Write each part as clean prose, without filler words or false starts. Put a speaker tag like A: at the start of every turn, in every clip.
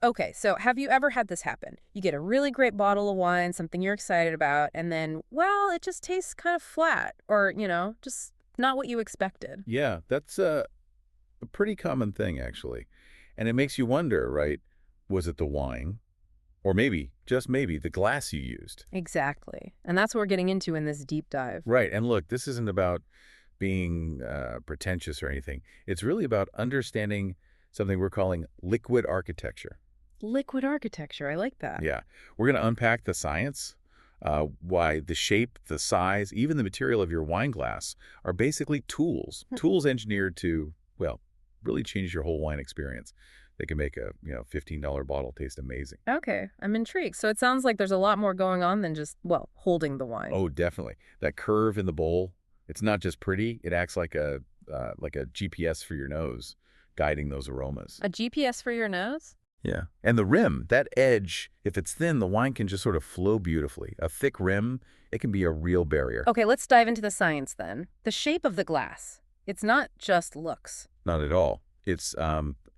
A: Okay, so have you ever had this happen? You get a really great bottle of wine, something you're excited about, and then, well, it just tastes kind of flat or, just not what you expected.
B: Yeah, that's a pretty common thing, actually. And it makes you wonder, right? Was it the wine? Or maybe, just maybe, the glass you used?
A: Exactly. And that's what we're getting into in this deep dive.
B: Right. And look, this isn't about being pretentious or anything. It's really about understanding something we're calling liquid architecture.
A: Liquid architecture, I like that.
B: Yeah. We're going to unpack the science, why the shape, the size, even the material of your wine glass are basically tools. Tools engineered to, well, really change your whole wine experience. They can make a, $15 bottle taste amazing.
A: Okay, I'm intrigued. So it sounds like there's a lot more going on than just, well, holding the wine.
B: Oh, definitely. That curve in the bowl, it's not just pretty, it acts like a GPS for your nose, guiding those aromas.
A: A GPS for your nose?
B: Yeah. And the rim, that edge, if it's thin, the wine can just sort of flow beautifully. A thick rim, it can be a real barrier.
A: Okay, let's dive into the science then. The shape of the glass. It's not just looks.
B: Not at all. It's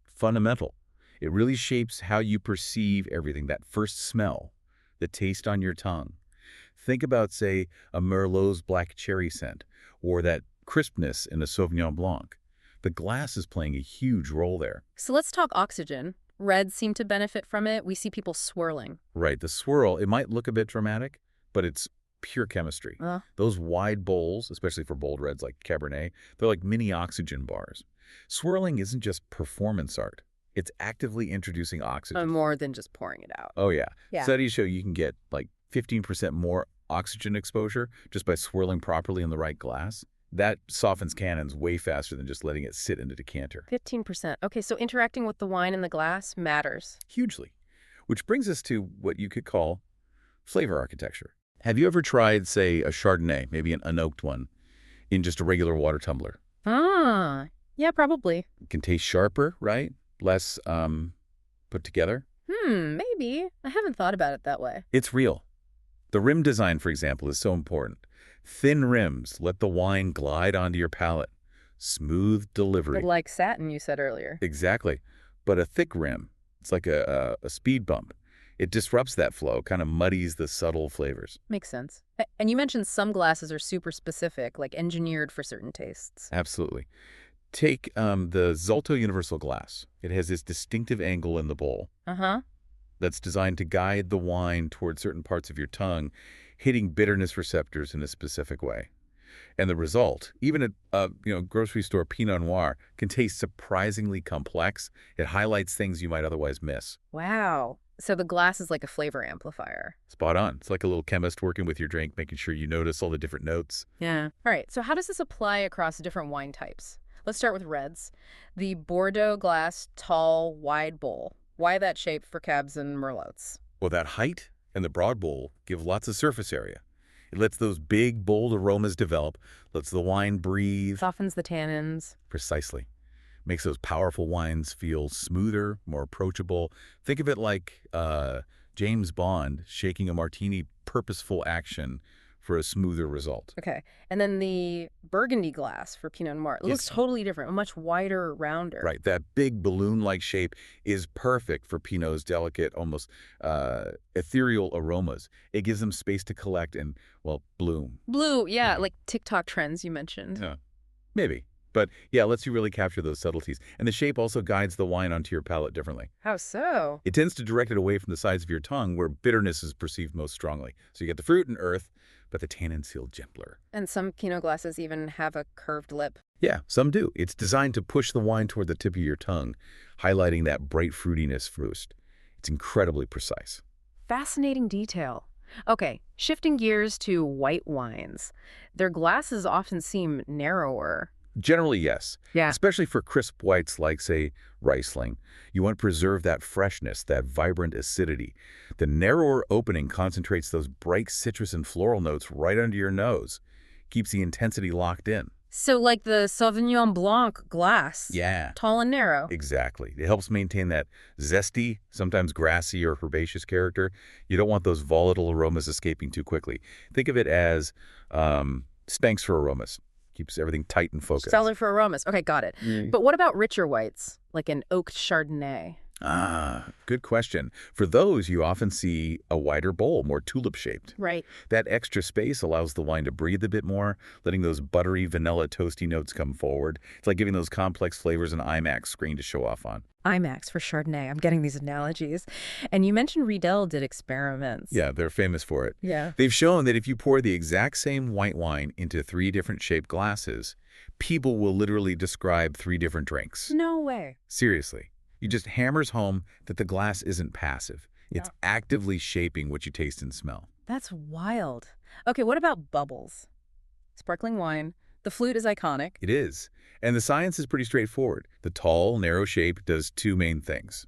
B: fundamental. It really shapes how you perceive everything, that first smell, the taste on your tongue. Think about, say, a Merlot's black cherry scent, or that crispness in a Sauvignon Blanc. The glass is playing a huge role there.
A: So let's talk oxygen. Reds seem to benefit from it. We see people swirling.
B: Right, the swirl, it might look a bit dramatic, but it's pure chemistry. Those wide bowls, especially for bold reds like Cabernet, they're like mini oxygen bars. Swirling isn't just performance art. It's actively introducing oxygen.
A: More than just pouring it out.
B: Oh, yeah.
A: Yeah.
B: Studies show you can get like 15% more oxygen exposure just by swirling properly in the right glass. That softens cannons way faster than just letting it sit in a decanter.
A: 15%. Okay, so interacting with the wine in the glass matters.
B: Hugely. Which brings us to what you could call flavor architecture. Have you ever tried, say, a Chardonnay, maybe an unoaked one, in just a regular water tumbler?
A: Yeah, probably.
B: It can taste sharper, right? Less put together.
A: Maybe. I haven't thought about it that way.
B: It's real. The rim design, for example, is so important. Thin rims let the wine glide onto your palate. Smooth delivery.
A: But like satin, you said earlier.
B: Exactly. But a thick rim, it's like a speed bump. It disrupts that flow, kind of muddies the subtle flavors.
A: Makes sense. And you mentioned some glasses are super specific, like engineered for certain tastes.
B: Absolutely. Take the Zolto Universal Glass. It has this distinctive angle in the bowl that's designed to guide the wine toward certain parts of your tongue, hitting bitterness receptors in a specific way. And the result, even at grocery store Pinot Noir, can taste surprisingly complex. It highlights things you might otherwise miss.
A: Wow. So the glass is like a flavor amplifier.
B: Spot on. It's like a little chemist working with your drink, making sure you notice all the different notes.
A: Yeah. All right, so how does this apply across different wine types? Let's start with reds. The Bordeaux glass tall, wide bowl. Why that shape for Cabs and Merlots?
B: Well, that height and the broad bowl give lots of surface area. It lets those big, bold aromas develop, lets the wine breathe.
A: Softens the tannins.
B: Precisely. Makes those powerful wines feel smoother, more approachable. Think of it like James Bond shaking a martini, purposeful action for a smoother result.
A: Okay. And then the Burgundy glass for Pinot Noir. It looks totally different, much wider, rounder.
B: Right. That big balloon-like shape is perfect for Pinot's delicate, almost ethereal aromas. It gives them space to collect and, well, bloom.
A: Blue, yeah, like TikTok trends you mentioned.
B: Yeah, maybe. But yeah, it lets you really capture those subtleties. And the shape also guides the wine onto your palate differently.
A: How so?
B: It tends to direct it away from the sides of your tongue where bitterness is perceived most strongly. So you get the fruit and earth, but the tannins feel gentler.
A: And some Pinot glasses even have a curved lip.
B: Yeah, some do. It's designed to push the wine toward the tip of your tongue, highlighting that bright fruitiness first. It's incredibly precise.
A: Fascinating detail. Okay, shifting gears to white wines. Their glasses often seem narrower.
B: Generally, yes.
A: Yeah.
B: Especially for crisp whites like, say, Riesling. You want to preserve that freshness, that vibrant acidity. The narrower opening concentrates those bright citrus and floral notes right under your nose. Keeps the intensity locked in.
A: So like the Sauvignon Blanc glass.
B: Yeah.
A: Tall and narrow.
B: Exactly. It helps maintain that zesty, sometimes grassy or herbaceous character. You don't want those volatile aromas escaping too quickly. Think of it as Spanx for aromas. Keeps everything tight and focused.
A: Stellar for aromas. Okay, got it. But what about richer whites, like an oaked Chardonnay?
B: Ah, good question. For those, you often see a wider bowl, more tulip-shaped.
A: Right.
B: That extra space allows the wine to breathe a bit more, letting those buttery, vanilla, toasty notes come forward. It's like giving those complex flavors an IMAX screen to show off on.
A: IMAX for Chardonnay. I'm getting these analogies. And you mentioned Riedel did experiments.
B: Yeah, they're famous for it.
A: Yeah.
B: They've shown that if you pour the exact same white wine into 3 different shaped glasses, people will literally describe 3 different drinks.
A: No way.
B: Seriously. It just hammers home that the glass isn't passive. It's
A: No.
B: actively shaping what you taste and smell.
A: That's wild. Okay, what about bubbles? Sparkling wine. The flute is iconic.
B: It is. And the science is pretty straightforward. The tall, narrow shape does 2 main things.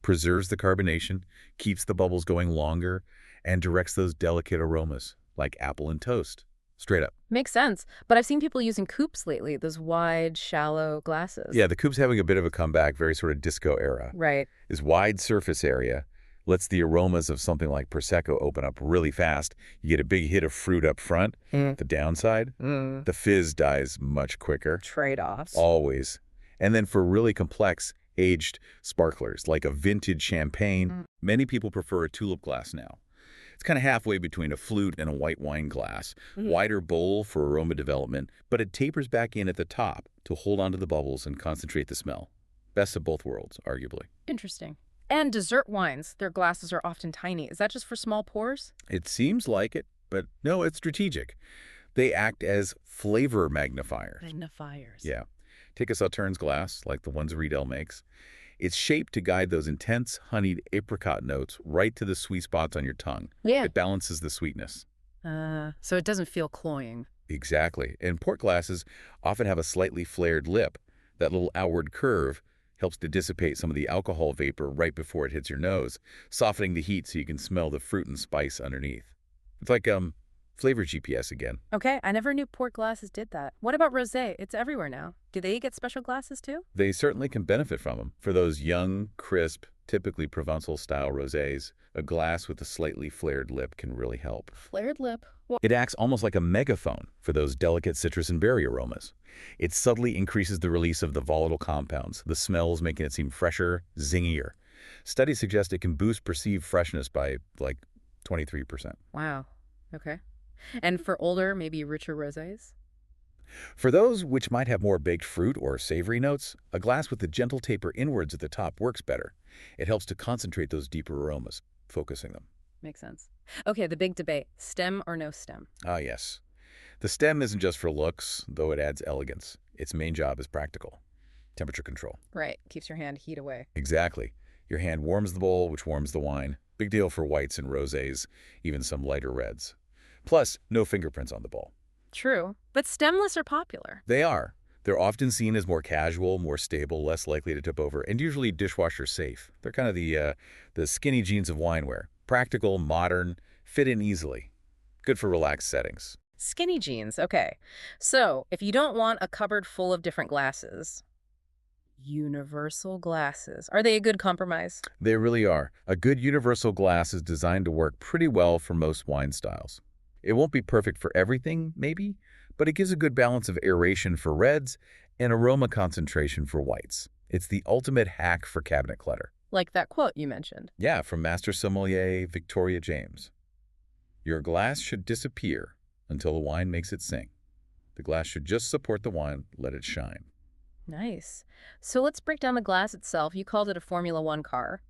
B: Preserves the carbonation, keeps the bubbles going longer, and directs those delicate aromas, like apple and toast. Straight up.
A: Makes sense. But I've seen people using coupes lately, those wide, shallow glasses.
B: Yeah, the coupe's having a bit of a comeback, very sort of disco era.
A: Right.
B: This wide surface area lets the aromas of something like Prosecco open up really fast. You get a big hit of fruit up front. The downside, the fizz dies much quicker.
A: Trade-offs.
B: Always. And then for really complex, aged sparklers, like a vintage champagne, many people prefer a tulip glass now. It's kind of halfway between a flute and a white wine glass. Wider bowl for aroma development, but it tapers back in at the top to hold onto the bubbles and concentrate the smell. Best of both worlds, arguably.
A: Interesting. And dessert wines, their glasses are often tiny. Is that just for small pours?
B: It seems like it, but no, it's strategic. They act as flavor magnifiers.
A: Magnifiers.
B: Yeah. Take a Sauternes glass, like the ones Riedel makes. It's shaped to guide those intense, honeyed apricot notes right to the sweet spots on your tongue.
A: Yeah.
B: It balances the sweetness.
A: So it doesn't feel cloying.
B: Exactly. And port glasses often have a slightly flared lip. That little outward curve helps to dissipate some of the alcohol vapor right before it hits your nose, softening the heat so you can smell the fruit and spice underneath. It's like flavor GPS again.
A: Okay, I never knew port glasses did that. What about rosé? It's everywhere now. Do they get special glasses too?
B: They certainly can benefit from them. For those young, crisp, typically Provençal-style rosés, a glass with a slightly flared lip can really help.
A: Flared lip. Well,
B: It acts almost like a megaphone for those delicate citrus and berry aromas. It subtly increases the release of the volatile compounds, the smells making it seem fresher, zingier. Studies suggest it can boost perceived freshness by, like, 23%.
A: wow. Okay. And for older, maybe richer rosés?
B: For those which might have more baked fruit or savory notes, a glass with a gentle taper inwards at the top works better. It helps to concentrate those deeper aromas, focusing them.
A: Makes sense. Okay, the big debate. Stem or no stem?
B: Ah, yes. The stem isn't just for looks, though it adds elegance. Its main job is practical. Temperature control.
A: Right. Keeps your hand heat away.
B: Exactly. Your hand warms the bowl, which warms the wine. Big deal for whites and rosés, even some lighter reds. Plus, no fingerprints on the bowl.
A: True. But stemless are popular.
B: They are. They're often seen as more casual, more stable, less likely to tip over, and usually dishwasher safe. They're kind of the skinny jeans of wineware. Practical, modern, fit in easily. Good for relaxed settings.
A: Skinny jeans. Okay. So, if you don't want a cupboard full of different glasses, universal glasses. Are they a good compromise?
B: They really are. A good universal glass is designed to work pretty well for most wine styles. It won't be perfect for everything, maybe, but it gives a good balance of aeration for reds and aroma concentration for whites. It's the ultimate hack for cabinet clutter.
A: Like that quote you mentioned.
B: Yeah, from Master Sommelier Victoria James. Your glass should disappear until the wine makes it sing. The glass should just support the wine, let it shine.
A: Nice. So let's break down the glass itself. You called it a Formula One car.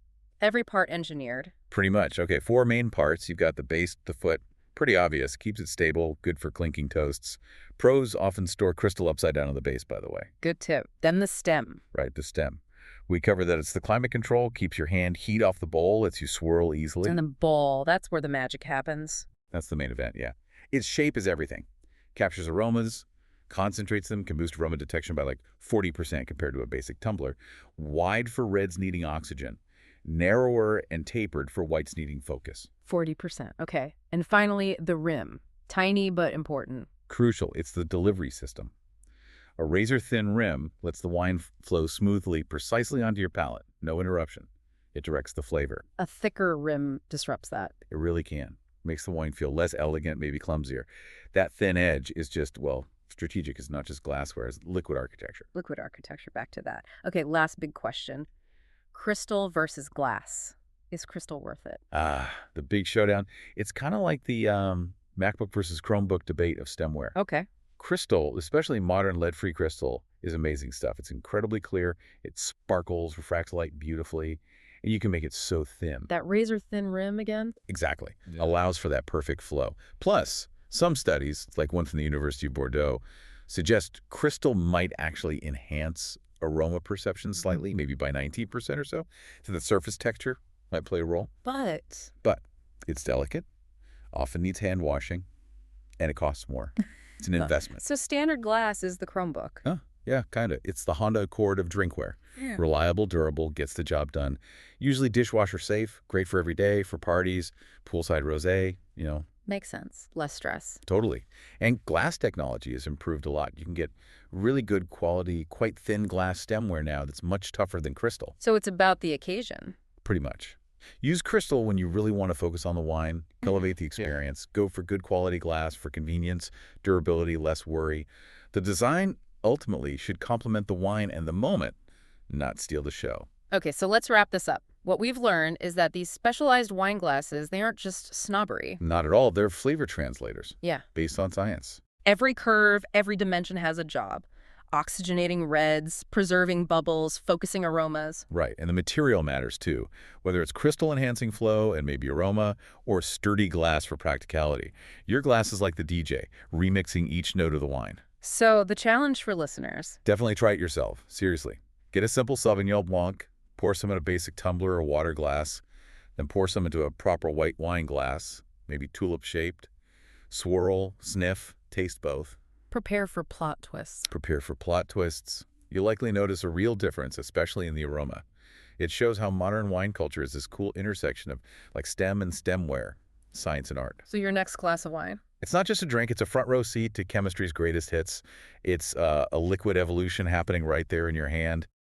A: Every part engineered.
B: Pretty much. Okay, 4 main parts. You've got the base, the foot. Pretty obvious. Keeps it stable, good for clinking toasts. Pros often store crystal upside down on the base, by the way.
A: Good tip. Then the stem.
B: Right, the stem. We covered that it's the climate control, keeps your hand heat off the bowl, lets you swirl easily.
A: And the bowl. That's where the magic happens.
B: That's the main event, yeah. Its shape is everything. Captures aromas, concentrates them, can boost aroma detection by like 40% compared to a basic tumbler. Wide for reds needing oxygen. Narrower and tapered for whites needing focus.
A: 40%. Okay. And finally, the rim. Tiny but important.
B: Crucial, it's the delivery system. A razor-thin rim lets the wine flow smoothly, precisely onto your palate. No interruption. It directs the flavor.
A: A thicker rim disrupts that.
B: It really can. Makes the wine feel less elegant, maybe clumsier. That thin edge is just, well, strategic. It's not just glassware, it's liquid architecture.
A: Liquid architecture, back to that. Okay, last big question. Crystal versus glass. Is crystal worth it?
B: Ah, the big showdown. It's kind of like the MacBook versus Chromebook debate of stemware.
A: Okay.
B: Crystal, especially modern lead-free crystal, is amazing stuff. It's incredibly clear. It sparkles, refracts light beautifully, and you can make it so thin.
A: That razor thin rim again?
B: Exactly.
C: Yeah.
B: Allows for that perfect flow. Plus, some studies, like one from the University of Bordeaux, suggest crystal might actually enhance aroma perception slightly, maybe by 19% or so. So the surface texture might play a role.
A: But
B: But it's delicate, often needs hand washing, and it costs more. It's an investment.
A: so standard glass is the Chromebook.
B: Huh? Yeah, kind of. It's the Honda Accord of drinkware.
A: Yeah.
B: Reliable, durable, gets the job done. Usually dishwasher safe, great for every day, for parties, poolside rosé,
A: Makes sense. Less stress.
B: totally. And glass technology has improved a lot. You can get really good quality, quite thin glass stemware now that's much tougher than crystal,
A: So it's about the occasion.
B: pretty much. Use crystal when you really want to focus on the wine, elevate the experience. Go for good quality glass for convenience, durability, less worry. The design ultimately should complement the wine and the moment, not steal the show.
A: Okay, so let's wrap this up. What we've learned is that these specialized wine glasses, they aren't just snobbery.
B: Not at all. They're flavor translators
A: Yeah.
B: based on science.
A: Every curve, every dimension has a job. Oxygenating reds, preserving bubbles, focusing aromas.
B: Right, and the material matters too, whether it's crystal enhancing flow and maybe aroma, or sturdy glass for practicality. Your glass is like the DJ, remixing each note of the wine.
A: So the challenge for listeners.
B: Definitely try it yourself, seriously. Get a simple Sauvignon Blanc, pour some in a basic tumbler or water glass, then pour some into a proper white wine glass, maybe tulip-shaped. Swirl, sniff, taste both.
A: Prepare for plot twists.
B: Prepare for plot twists. You'll likely notice a real difference, especially in the aroma. It shows how modern wine culture is this cool intersection of like stem and stemware, science and art.
A: So your next glass of wine.
B: It's not just a drink, it's a front row seat to chemistry's greatest hits. It's a liquid evolution happening right there in your hand.